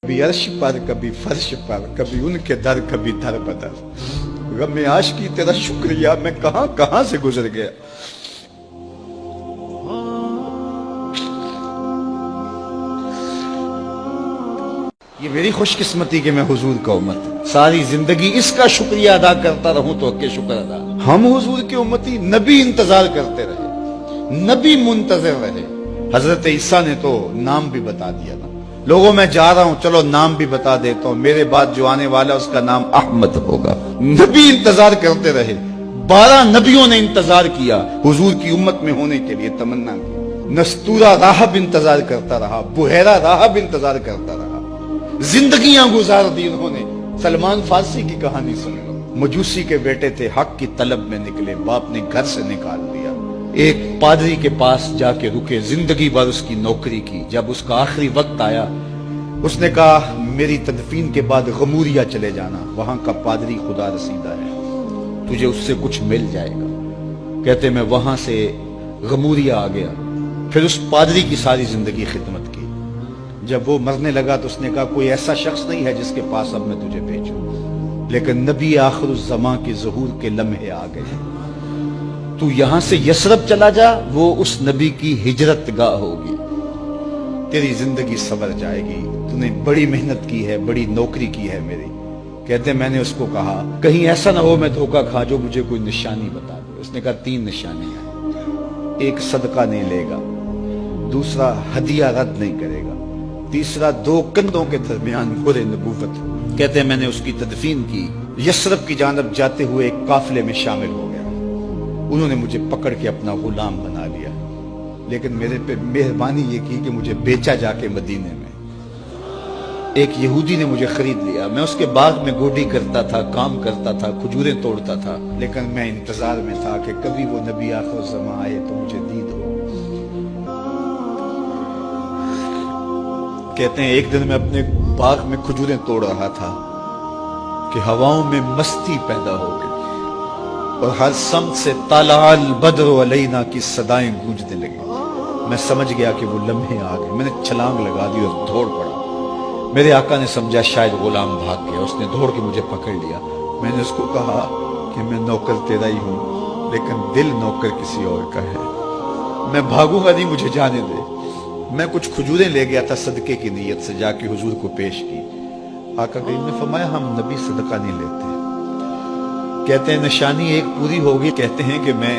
कभी अर्श पर कभी फर्श पर, कभी उनके दर कभी दर बदर। गम आशिकी तेरा शुक्रिया, मैं कहां कहां से गुजर गया। ये मेरी खुशकिस्मती कि मैं हुजूर का उम्मत, सारी जिंदगी इसका शुक्रिया अदा करता रहूं तो के शुक्र अदा। हम हुजूर की उम्मती, नबी इंतजार करते रहे, नबी मुंतजर रहे। हजरत ईसा ने तो नाम भी बता दिया ना, लोगों मैं जा रहा हूं, चलो नाम भी बता देता हूं, मेरे बाद जो आने वाला उसका नाम अहमद होगा। नबी इंतजार करते रहे, 12 नबियों ने इंतजार किया, हुजूर की उम्मत में होने के लिए तमन्ना की। नस्तूरा राहब इंतजार करता रहा, बुहैरा राहब इंतजार करता रहा, जिंदगियां गुजार दी उन्होंने। सलमान फारसी की कहानी सुन लो, मजूसी के बेटे थे, हक की तलब में निकले, बाप ने घर से निकाल दिया। एक पादरी के पास जाके रुके, जिंदगी भर उसकी नौकरी की। जब उसका आखिरी वक्त आया, उसने कहा मेरी तदफीन के बाद गमूरिया चले जाना, वहां का पादरी खुदा रसीदा है, तुझे उससे कुछ मिल जाएगा। कहते मैं वहां से गमूरिया आ गया, फिर उस पादरी की सारी जिंदगी खिदमत की। जब वो मरने लगा तो उसने कहा कोई ऐसा शख्स नहीं है जिसके पास अब मैं तुझे भेजूं, लेकिन नबी आखिरुज़्ज़मां के ज़हूर के लम्हे आ गए। तू यहां से यसरब चला जा, वो उस नबी की हिजरत गाह होगी, तेरी जिंदगी सवर जाएगी। तूने बड़ी मेहनत की है, बड़ी नौकरी की है मेरी। कहते मैंने उसको कहा कहीं ऐसा ना हो मैं धोखा खा, जो मुझे कोई निशानी बता दे। उसने कहा 3 निशानियां, एक सदका नहीं लेगा, दूसरा हदिया रद्द नहीं करेगा, तीसरा 2 कंधों के दरमियान मोहरे नबूवत। कहते मैंने उसकी तदफीन की, यसरब की जानब जाते हुए एक काफिले में शामिल हो गया। उन्होंने मुझे पकड़ के अपना गुलाम बना लिया, लेकिन मेरे पे मेहरबानी ये की कि मुझे बेचा जाके मदीने में। एक यहूदी ने मुझे खरीद लिया, मैं उसके बाग में गोडी करता था, काम करता था, खजूरें तोड़ता था, लेकिन मैं इंतजार में था कि कभी वो नबी आखिरुज़्ज़मां आए तो मुझे दीद हो। कहते हैं एक दिन मैं अपने बाग में खजूरें तोड़ रहा था कि हवाओं में मस्ती पैदा हो गई और हर समत से तालाल बद्र अलैना की सदाएं गूंजने लगी। मैं समझ गया कि वो लम्हे आ गए। मैंने छलांग लगा दी और दौड़ पड़ा। मेरे आका ने समझा शायद गुलाम भाग गया, उसने दौड़ के मुझे पकड़ लिया। मैंने उसको कहा कि मैं नौकर तेरा ही हूं, लेकिन दिल नौकर किसी और का है, मैं भागूंगा नहीं, मुझे जाने दे। मैं कुछ खजूरें ले गया था सदके की नीयत से, जाके हुजूर को पेश की। आका करीम ने फरमाया हम नबी सदका नहीं लेते। कहते हैं निशानी एक पूरी होगी। कहते हैं कि मैं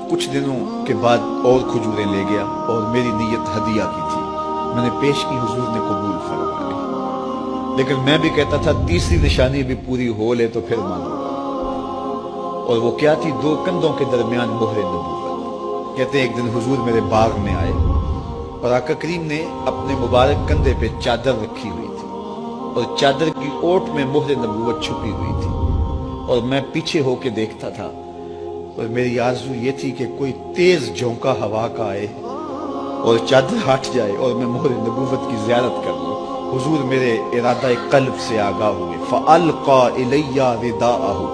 कुछ दिनों के बाद और खजूरें ले गया और मेरी नीयत हदिया की थी, मैंने पेश की, हुजूर ने कबूल फरमा ली। लेकिन मैं भी कहता था तीसरी निशानी भी पूरी हो ले तो फिर मानूंगा। और वो क्या थी? 2 कंधों के दरमियान मोहरे नबूवत। कहते हैं एक दिन हुजूर मेरे बाग में आए और आका करीम ने अपने मुबारक कंधे पे चादर रखी हुई थी और चादर की ओट में मोहरे नबूवत छुपी हुई थी, और मैं पीछे होके देखता था। और मेरी आरज़ू ये थी कि कोई तेज झोंका हवा का आए और चादर हट जाए और मैं मोहरे नबूवत की ज़ियारत कर लूं। हुजूर मेरे इरादा कल्ब से आगाह हुए। फ़अल्क़ा इलैया रिदाअहु,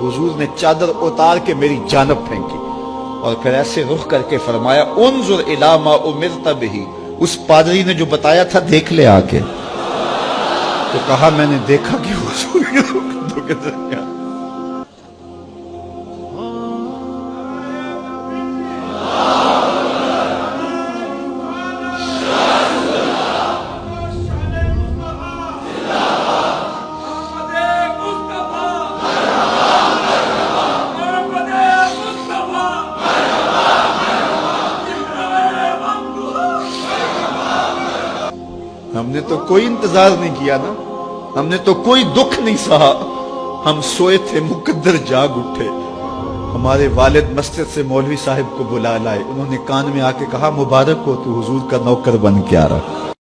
हुजूर ने चादर उतार के मेरी जानब फेंकी और फिर ऐसे रुख करके फरमाया उन्ज़ुर इला मा उमिरत बिही, उस पादरी ने जो बताया था देख ले आके। तो कहा मैंने देखा कि हुजूर के कंधों के दरमियान हमने तो कोई इंतजार नहीं किया ना, हमने तो कोई दुख नहीं सहा, हम सोए थे मुकद्दर जाग उठे। हमारे वालिद मस्जिद से मौलवी साहब को बुला लाए, उन्होंने कान में आके कहा मुबारक हो तू हुजूर का नौकर बन के आ रहा।